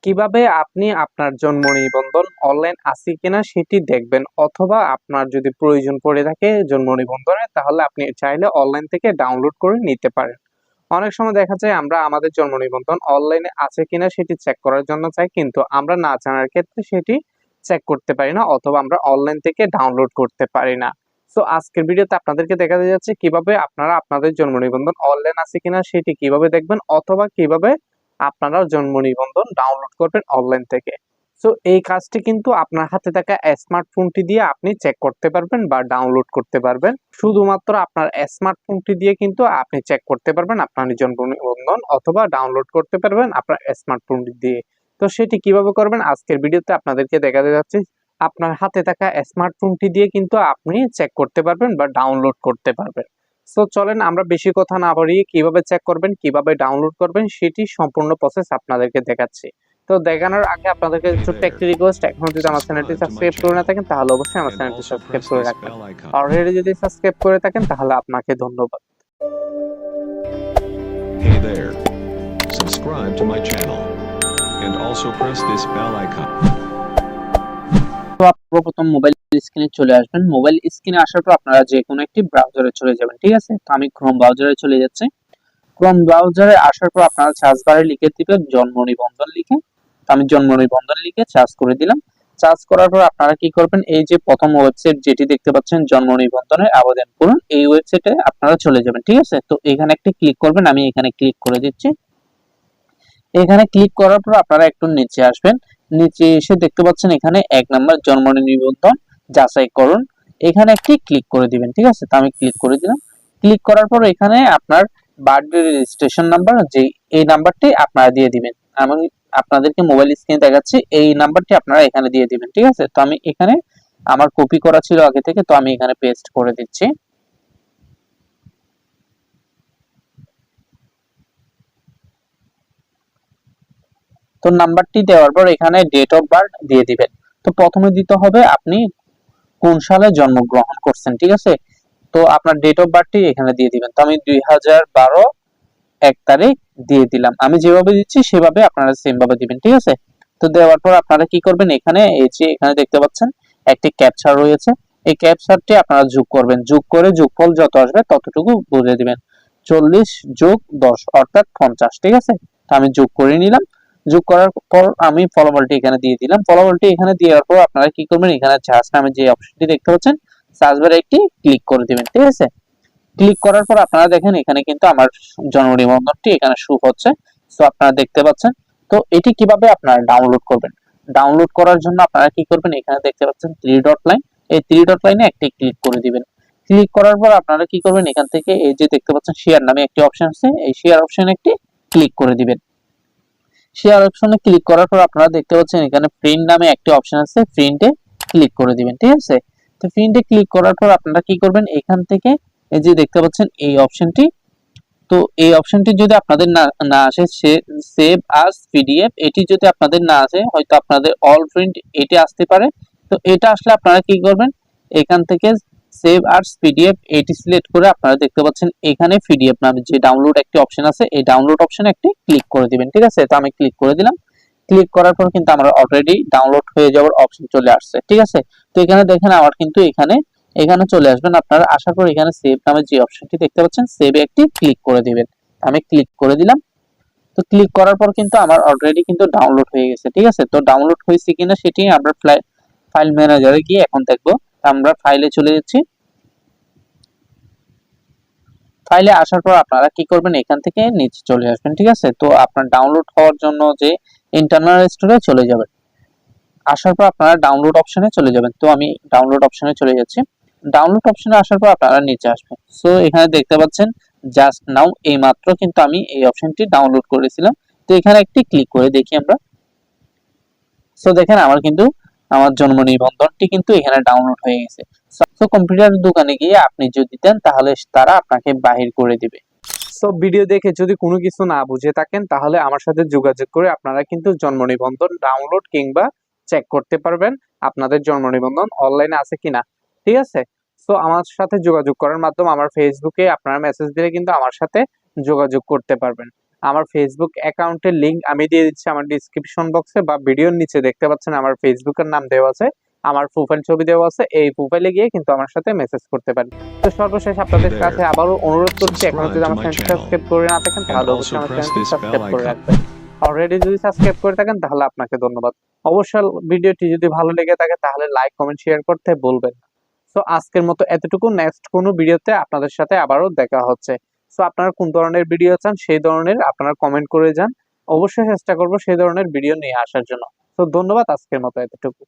কিভাবে আপনি আপনার জন্ম নিবন্ধন অনলাইন আছে কিনা সেটি দেখবেন, অথবা আপনার যদি প্রয়োজন পড়ে থাকে জন্ম নিবন্ধনে, তাহলে আপনি চাইলে অনলাইন থেকে ডাউনলোড করে নিতে পারেন। অনেক সময় দেখা যায় আমরা আমাদের জন্ম নিবন্ধন অনলাইনে আছে কিনা সেটি চেক করার জন্য চাই, কিন্তু আমরা না জানার ক্ষেত্রে সেটি চেক করতে পারি না, অথবা আমরা অনলাইন থেকে ডাউনলোড করতে পারি না। সো আজকের ভিডিওতে আপনাদেরকে দেখাতে যাচ্ছে কিভাবে আপনারা আপনাদের জন্ম নিবন্ধন অনলাইন আছে কিনা সেটি কিভাবে দেখবেন, অথবা কিভাবে আপনারা জন্ম নিবন্ধন ডাউনলোড করবেন অনলাইন থেকে। সো এই কাজটি কিন্তু আপনার হাতে থাকা স্মার্টফোনটি দিয়ে আপনি চেক করতে পারবেন বা ডাউনলোড করতে পারবেন। শুধুমাত্র আপনার স্মার্টফোনটি দিয়ে কিন্তু আপনি চেক করতে পারবেন আপনার জন্ম নিবন্ধন, অথবা ডাউনলোড করতে পারবেন আপনার স্মার্টফোনটি দিয়ে। তো সেটি কিভাবে করবেন আজকের ভিডিওতে আপনাদেরকে দেখাতে যাচ্ছি। আপনার হাতে থাকা স্মার্টফোনটি দিয়ে কিন্তু আপনি চেক করতে পারবেন বা ডাউনলোড করতে পারবেন। সো চলেন আমরা বেশি কথা না বাড়িয়ে কিভাবে চেক করবেন, কিভাবে ডাউনলোড করবেন সেটি সম্পূর্ণ প্রসেস আপনাদেরকে দেখাচ্ছি। তো দেখানোর আগে আপনাদেরকে ছোট্ট একটি রিকোয়েস্ট, এখন যদি আমার চ্যানেলটি সাবস্ক্রাইব করে না থাকেন তাহলে অবশ্যই আমার চ্যানেলটি সাবস্ক্রাইব করে রাখবেন। অলরেডি যদি সাবস্ক্রাইব করে থাকেন তাহলে আপনাকে ধন্যবাদ। Hey there. Subscribe to my channel. And also press this bell icon. তো প্রথম মোবাইল স্ক্রিনে চলে আসবেন। মোবাইল স্ক্রিনে আসার পর আপনারা যে কোনো একটি ব্রাউজারে চলে যাবেন, ঠিক আছে? তো আমি ক্রোম ব্রাউজারে চলে যাচ্ছি। ক্রোম ব্রাউজারে আসার পর আপনারা সার্চ বারে লিখে দিবেন জন্ম নিবন্ধন লিখে। তো আমি জন্ম নিবন্ধন লিখে সার্চ করে দিলাম। সার্চ করার পর আপনারা কি করবেন, এই যে প্রথম ওয়েবসাইট যেটি দেখতে পাচ্ছেন জন্ম নিবন্ধনের আবেদন করুন, এই ওয়েবসাইটে আপনারা চলে যাবেন, ঠিক আছে? তো এখানে একটি ক্লিক করবেন, আমি এখানে ক্লিক করে দিচ্ছি। এখানে ক্লিক করার পর আপনারা একটু নিচে আসবেন। নিচে এসে দেখতে পাচ্ছেন এখানে 1 নাম্বার জন্ম নিবন্ধন যাচাই করুন, এখানে একটি ক্লিক করে দিবেন, ঠিক আছে? তো আমি ক্লিক করে দিলাম। ক্লিক করার পর এখানে আপনার বার্থডে রেজিস্ট্রেশন নাম্বার, যে এই নাম্বারটি আপনারা দিয়ে দিবেন। আমি আপনাদেরকে মোবাইল স্ক্রিনে দেখাচ্ছি, এই নাম্বারটি আপনারা এখানে দিয়ে দিবেন, ঠিক আছে? তো আমি এখানে আমার কপি করা ছিল আগে থেকে, তো আমি এখানে পেস্ট করে দিচ্ছি। তো নাম্বারটি দেওয়ার পর এখানে ডেট অফ বার্থ দিয়ে দিবেন। তো প্রথমে দিতে হবে আপনি কোন সালে জন্মগ্রহণ করছেন, ঠিক আছে? তো আপনার ডেট অফ বার্থটি এখানে দিয়ে দিবেন। তো আমি 2012 1 তারিখ দিয়ে দিলাম। আমি যেভাবে দিচ্ছি সেভাবে আপনারা সেম ভাবে দিবেন, ঠিক আছে? তো দেওয়ার পর আপনারা কি করবেন, এখানে এই যে এখানে দেখতে পাচ্ছেন একটি ক্যাপচা রয়েছে, এই ক্যাপচাটি আপনারা যোগ করবেন। যোগ করে যোগফল যত আসবে ততটুকু বুঝে দিবেন। 40 যোগ 10 অর্থাৎ 50, ঠিক আছে? তো আমি যোগ করে নিলাম। যোগ করার পর আমি ফলাফলটি এখানে দিয়ে দিলাম। ফলাফলটি এখানে দেওয়ার পর আপনারা কি করবেন, এখানে সার্চ নামে যে অপশনটি দেখতে পাচ্ছেন সার্চ বারে একটি ক্লিক করে দিবেন, ঠিক আছে? ক্লিক করার পর আপনারা দেখেন এখানে কিন্তু আমার জন্ম নিবন্ধনটি এখানে শো হচ্ছে। সো আপনারা দেখতে পাচ্ছেন। তো এটি কিভাবে আপনারা ডাউনলোড করবেন, ডাউনলোড করার জন্য আপনারা কি করবেন, এখানে দেখতে পাচ্ছেন 3 ডট লাইন, এই 3 ডট লাইনে একটি ক্লিক করে দিবেন। ক্লিক করার পর আপনারা কি করবেন, এখান থেকে এই যে দেখতে পাচ্ছেন শেয়ার নামে একটি অপশন আছে, এই শেয়ার অপশনে একটি ক্লিক করে দিবেন। শেয়ার অপশনে ক্লিক করার পর আপনারা দেখতে পাচ্ছেন এখানে প্রিন্ট নামে একটি অপশন আছে, প্রিন্টে ক্লিক করে দিবেন, ঠিক আছে? তো প্রিন্টে ক্লিক করার পর আপনারা কি করবেন, এখান থেকে এই যে দেখতে পাচ্ছেন এই অপশনটি, তো এই অপশনটি যদি আপনাদের না আসে, সেভ আস পিডিএফ, এটি যদি আপনাদের না আসে, হয়তো আপনাদের অল প্রিন্ট এটি আসতে পারে। তো এটা আসলে আপনারা কি করবেন, এখান থেকে সেভ আস পিডিএফ এটি সিলেক্ট করে আপনারা দেখতে পাচ্ছেন এখানে পিডিএফ নামে যে ডাউনলোড একটি অপশন আছে, এই ডাউনলোড অপশনে একটি ক্লিক করে দিবেন, ঠিক আছে? তো আমি ক্লিক করে দিলাম। ক্লিক করার পর কিন্তু আমার অলরেডি ডাউনলোড হয়ে যাওয়ার অপশন চলে আসছে, ঠিক আছে? তো এখানে দেখেন আমার কিন্তু এখানে এখানে চলে আসবেন। আপনারা আসার পর এখানে সেভ নামে যে অপশনটি দেখতে পাচ্ছেন, সেভে একটি ক্লিক করে দিবেন। আমি ক্লিক করে দিলাম। তো ক্লিক করার পর কিন্তু আমার অলরেডি কিন্তু ডাউনলোড হয়ে গেছে, ঠিক আছে? তো ডাউনলোড হয়েছে কিনা সেটি আমরা ফাইল ম্যানেজারে গিয়ে এখন দেখবো। আমরা ফাইলে চলে যাচ্ছি। ফাইলে আসার পর আপনারা কি করবেন, এখান থেকে নিচে চলে আসবেন, ঠিক আছে? তো আপনার ডাউনলোড হওয়ার জন্য যে ইন্টারনাল স্টোরে চলে যাবেন। আসার পর আপনারা ডাউনলোড অপশনে চলে যাবেন। তো আমি ডাউনলোড অপশনে চলে যাচ্ছি। ডাউনলোড অপশনে আসার পর আপনারা নিচে আসবেন। সো এখানে দেখতে পাচ্ছেন জাস্ট নাও, এই মাত্র কিন্তু আমি এই অপশনটি ডাউনলোড করেছিলাম। তো এখানে একটি ক্লিক করে দেখি আমরা। সো দেখেন আমার কিন্তু আমার জন্ম নিবন্ধনটি কিন্তু এখানে ডাউনলোড হয়ে গেছে। সো কম্পিউটার দোকানে গিয়ে আপনি যদি দেন তাহলে তারা আপনাকে বাহির করে দিবে। সো ভিডিও দেখে যদি কোনো কিছু না বুঝে থাকেন তাহলে আমার সাথে যোগাযোগ করে আপনারা কিন্তু জন্ম নিবন্ধন ডাউনলোড কিংবা চেক করতে পারবেন আপনাদের জন্ম নিবন্ধন অনলাইনে আছে কিনা, ঠিক আছে? সো আমার সাথে যোগাযোগ করার মাধ্যমে আমার ফেসবুকে আপনারা মেসেজ দিলে কিন্তু আমার সাথে যোগাযোগ করতে পারবেন। আমার ফেসবুক অ্যাকাউন্টের লিংক আমি দিয়ে দিচ্ছি আমার ডিসক্রিপশন বক্সে, বা ভিডিওর নিচে দেখতে পাচ্ছেন আমার ফেসবুকের নাম দেওয়া আছে, আমার প্রোফাইল ছবি দেওয়া আছে, এই প্রোফাইলে গিয়ে কিন্তু আমার সাথে মেসেজ করতে পারেন। তো সর্বশেষ আপনাদের there. কাছে আবারও অনুরোধ করছি, এখনো যদি Subscribe to আমার my চ্যানেলটি channel. সাবস্ক্রাইব করে না থাকেন And তাহলে also অবশ্যই আমার press চ্যানেলটি this সাবস্ক্রাইব bell করে icon. রাখবেন। অলরেডি যদি সাবস্ক্রাইব করে থাকেন তাহলে আপনাকে ধন্যবাদ। অবশ্যই ভিডিওটি যদি ভালো লেগে থাকে তাহলে লাইক, কমেন্ট, শেয়ার করতে ভুলবেন না। সো আজকের মতো এতটুকু, নেক্সট কোনো ভিডিওতে আপনাদের সাথে আবারও দেখা হচ্ছে। সো আপনারা কোন ধরনের ভিডিও চান সেই ধরনের আপনারা কমেন্ট করে যান, অবশ্যই চেষ্টা করব সেই ধরনের ভিডিও নিয়ে আসার জন্য। তো ধন্যবাদ, আজকের মতো এতটুকু।